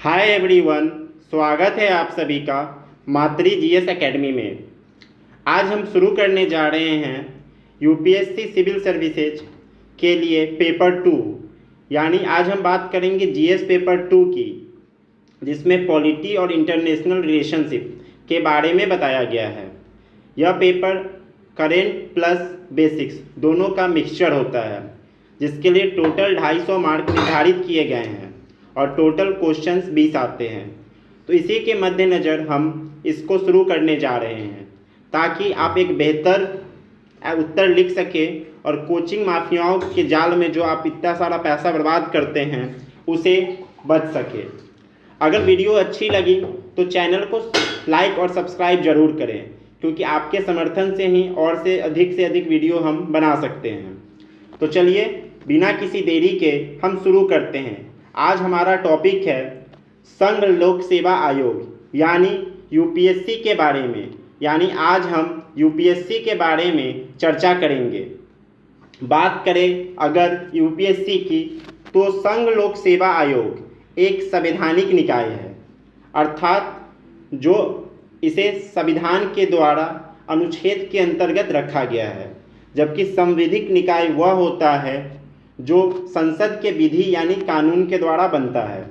Hi everyone, स्वागत है आप सभी का मातृ जीएस एकेडमी में। आज हम शुरू करने जा रहे हैं यूपीएससी सिविल सर्विसेज के लिए पेपर 2, यानी आज हम बात करेंगे जीएस पेपर 2 की, जिसमें पॉलिटी और इंटरनेशनल रिलेशनशिप के बारे में बताया गया है। यह पेपर करेंट प्लस बेसिक्स दोनों का मिक्सचर होता है, जिसके लिए टोटल 250 मार्क निर्धारित किए गए हैं और टोटल क्वेश्चंस 20 आते हैं। तो इसी के मद्देनज़र हम इसको शुरू करने जा रहे हैं, ताकि आप एक बेहतर उत्तर लिख सकें और कोचिंग माफियाओं के जाल में जो आप इतना सारा पैसा बर्बाद करते हैं उसे बच सके। अगर वीडियो अच्छी लगी तो चैनल को लाइक और सब्सक्राइब ज़रूर करें, क्योंकि आपके समर्थन से ही और से अधिक वीडियो हम बना सकते हैं। तो चलिए बिना किसी देरी के हम शुरू करते हैं। आज हमारा टॉपिक है संघ लोक सेवा आयोग, यानी यूपीएससी के बारे में। यानी आज हम यूपीएससी के बारे में चर्चा करेंगे। बात करें अगर यूपीएससी की, तो संघ लोक सेवा आयोग एक संवैधानिक निकाय है, अर्थात जो इसे संविधान के द्वारा अनुच्छेद के अंतर्गत रखा गया है, जबकि संवैधानिक निकाय वह होता है जो संसद के विधि यानी कानून के द्वारा बनता है।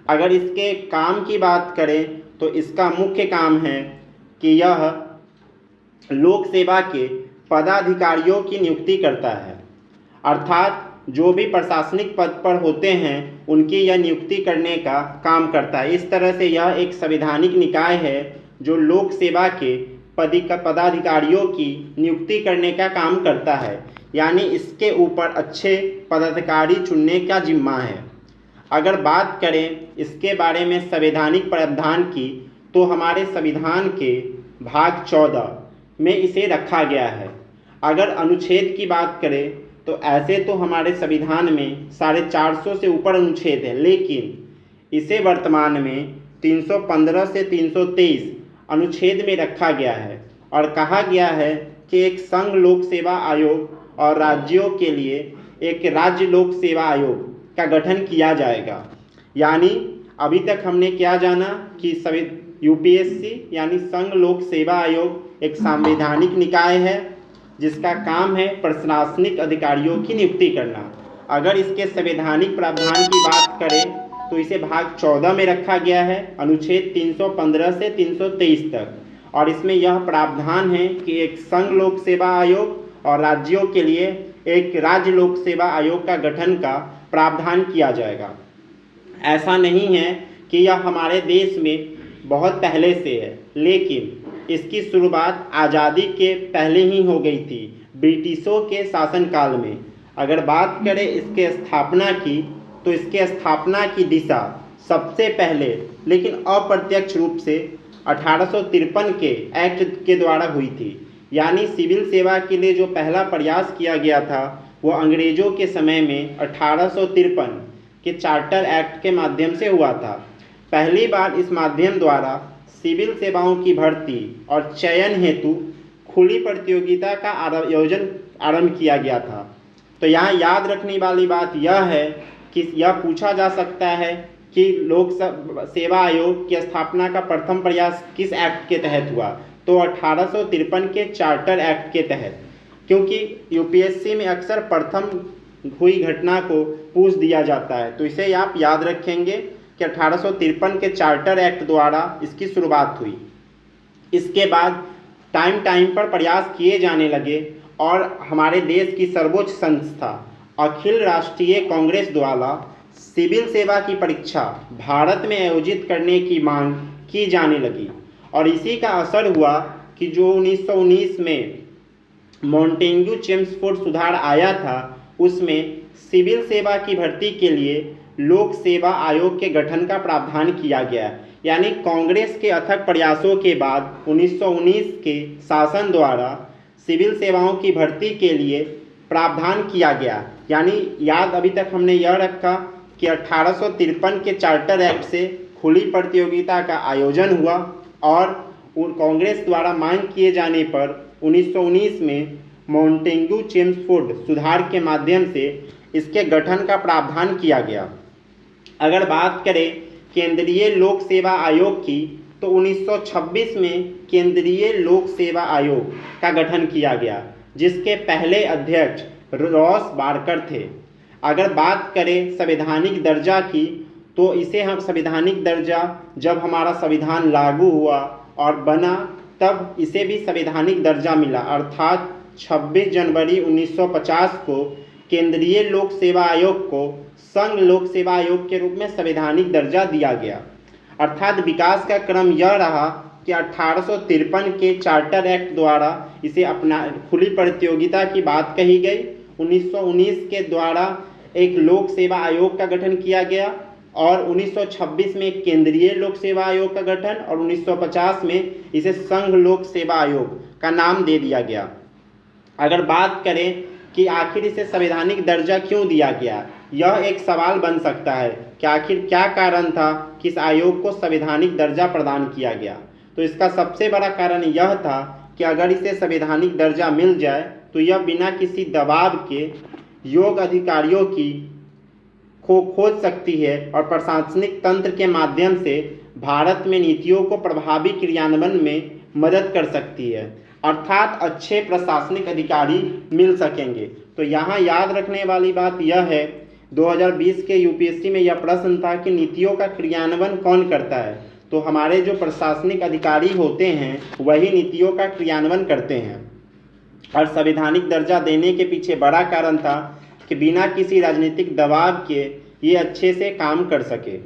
अगर इसके काम की बात करें तो इसका मुख्य काम है कि यह लोक सेवा के पदाधिकारियों की नियुक्ति करता है, अर्थात जो भी प्रशासनिक पद पर होते हैं उनकी यह नियुक्ति करने का काम करता है। इस तरह से यह एक संवैधानिक निकाय है जो लोक सेवा के पदाधिकारियों की नियुक्ति करने का काम करता है, यानी इसके ऊपर अच्छे पदाधिकारी चुनने का जिम्मा है। अगर बात करें इसके बारे में संवैधानिक प्रावधान की, तो हमारे संविधान के भाग 14 में इसे रखा गया है। अगर अनुच्छेद की बात करें तो ऐसे तो हमारे संविधान में 450 से ऊपर अनुच्छेद है, लेकिन इसे वर्तमान में 315 से 323 अनुच्छेद में रखा गया है और कहा गया है कि एक संघ लोक सेवा आयोग और राज्यों के लिए एक राज्य लोक सेवा आयोग का गठन किया जाएगा। यानी अभी तक हमने क्या जाना कि यूपीएससी यानी संघ लोक सेवा आयोग एक संवैधानिक निकाय है जिसका काम है प्रशासनिक अधिकारियों की नियुक्ति करना। अगर इसके संवैधानिक प्रावधान की बात करें तो इसे भाग 14 में रखा गया है, अनुच्छेद 315 से 323 तक, और इसमें यह प्रावधान है कि एक संघ लोक सेवा आयोग और राज्यों के लिए एक राज्य लोक सेवा आयोग का गठन का प्रावधान किया जाएगा। ऐसा नहीं है कि यह हमारे देश में बहुत पहले से है, लेकिन इसकी शुरुआत आज़ादी के पहले ही हो गई थी, ब्रिटिशों के शासनकाल में। अगर बात करें इसके स्थापना की, तो इसके स्थापना की दिशा सबसे पहले लेकिन अप्रत्यक्ष रूप से 1853 के एक्ट के द्वारा हुई थी। यानी सिविल सेवा के लिए जो पहला प्रयास किया गया था वो अंग्रेज़ों के समय में 1853 के चार्टर एक्ट के माध्यम से हुआ था। पहली बार इस माध्यम द्वारा सिविल सेवाओं की भर्ती और चयन हेतु खुली प्रतियोगिता का आयोजन आरंभ किया गया था। तो यहाँ याद रखने वाली बात यह है कि यह पूछा जा सकता है कि लोक सेवा आयोग की स्थापना का प्रथम प्रयास किस एक्ट के तहत हुआ, तो 1853 के चार्टर एक्ट के तहत, क्योंकि यूपीएससी में अक्सर प्रथम हुई घटना को पूछ दिया जाता है। तो इसे आप याद रखेंगे कि 1853 के चार्टर एक्ट द्वारा इसकी शुरुआत हुई। इसके बाद टाइम पर प्रयास किए जाने लगे और हमारे देश की सर्वोच्च संस्था अखिल राष्ट्रीय कांग्रेस द्वारा सिविल सेवा की परीक्षा भारत में आयोजित करने की मांग की जाने लगी, और इसी का असर हुआ कि जो 1919 में मॉन्टेग्यू चेम्सफोर्ड सुधार आया था, उसमें सिविल सेवा की भर्ती के लिए लोक सेवा आयोग के गठन का प्रावधान किया गया। यानी कांग्रेस के अथक प्रयासों के बाद 1919 के शासन द्वारा सिविल सेवाओं की भर्ती के लिए प्रावधान किया गया। यानी याद अभी तक हमने यह रखा कि 1853 के चार्टर एक्ट से खुली प्रतियोगिता का आयोजन हुआ और कांग्रेस द्वारा मांग किए जाने पर 1919 में मॉन्टेग्यू चेम्सफोर्ड सुधार के माध्यम से इसके गठन का प्रावधान किया गया। अगर बात करें केंद्रीय लोक सेवा आयोग की, तो 1926 में केंद्रीय लोक सेवा आयोग का गठन किया गया, जिसके पहले अध्यक्ष रॉस बारकर थे। अगर बात करें संवैधानिक दर्जा की, तो इसे हम संवैधानिक दर्जा जब हमारा संविधान लागू हुआ और बना तब इसे भी संवैधानिक दर्जा मिला, अर्थात 26 जनवरी 1950 को केंद्रीय लोक सेवा आयोग को संघ लोक सेवा आयोग के रूप में संवैधानिक दर्जा दिया गया। अर्थात विकास का क्रम यह रहा कि 1853 के चार्टर एक्ट द्वारा इसे अपना खुली प्रतियोगिता की बात कही गई। 1919 के द्वारा एक लोक सेवा आयोग का गठन किया गया और 1926 में केंद्रीय लोक सेवा आयोग का गठन और 1950 में इसे संघ लोक सेवा आयोग का नाम दे दिया गया। अगर बात करें कि आखिर इसे संवैधानिक दर्जा क्यों दिया गया, यह एक सवाल बन सकता है कि आखिर क्या कारण था कि इस आयोग को संवैधानिक दर्जा प्रदान किया गया। तो इसका सबसे बड़ा कारण यह था कि अगर इसे संवैधानिक दर्जा मिल जाए तो यह बिना किसी दबाव के योग्य अधिकारियों की खोज सकती है और प्रशासनिक तंत्र के माध्यम से भारत में नीतियों को प्रभावी क्रियान्वयन में मदद कर सकती है, अर्थात अच्छे प्रशासनिक अधिकारी मिल सकेंगे। तो यहाँ याद रखने वाली बात यह है, 2020 के यूपीएससी में यह प्रश्न था कि नीतियों का क्रियान्वयन कौन करता है, तो हमारे जो प्रशासनिक अधिकारी होते हैं वही नीतियों का क्रियान्वयन करते हैं। और संवैधानिक दर्जा देने के पीछे बड़ा कारण था कि बिना किसी राजनीतिक दबाव के ये अच्छे से काम कर सके।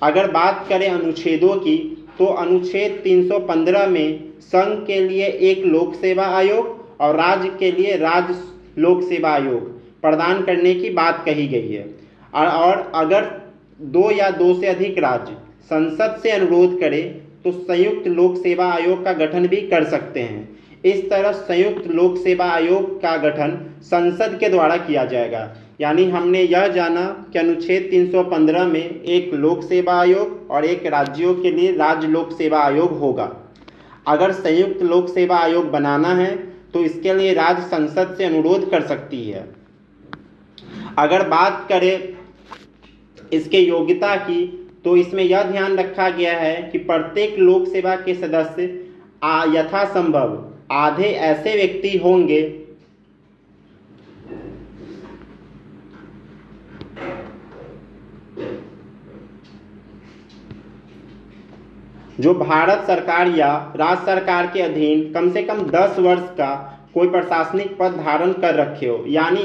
अगर बात करें अनुच्छेदों की, तो अनुच्छेद 315 में संघ के लिए एक लोक सेवा आयोग और राज्य के लिए राज्य लोक सेवा आयोग प्रदान करने की बात कही गई है। और अगर 2 या 2 से अधिक राज्य संसद से अनुरोध करें तो संयुक्त लोक सेवा आयोग का गठन भी कर सकते हैं। इस तरह संयुक्त लोक सेवा आयोग का गठन संसद के द्वारा किया जाएगा। यानी हमने यह जाना कि अनुच्छेद 315 में एक लोक सेवा आयोग और एक राज्यों के लिए राज्य लोक सेवा आयोग होगा। अगर संयुक्त लोक सेवा आयोग बनाना है तो इसके लिए राज्य संसद से अनुरोध कर सकती है। अगर बात करें इसके योग्यता की, तो इसमें यह ध्यान रखा गया है कि प्रत्येक लोक सेवा के सदस्य यथासंभव आधे ऐसे व्यक्ति होंगे जो भारत सरकार या राज्य सरकार के अधीन कम से कम 10 वर्ष का कोई प्रशासनिक पद धारण कर रखे हो। यानी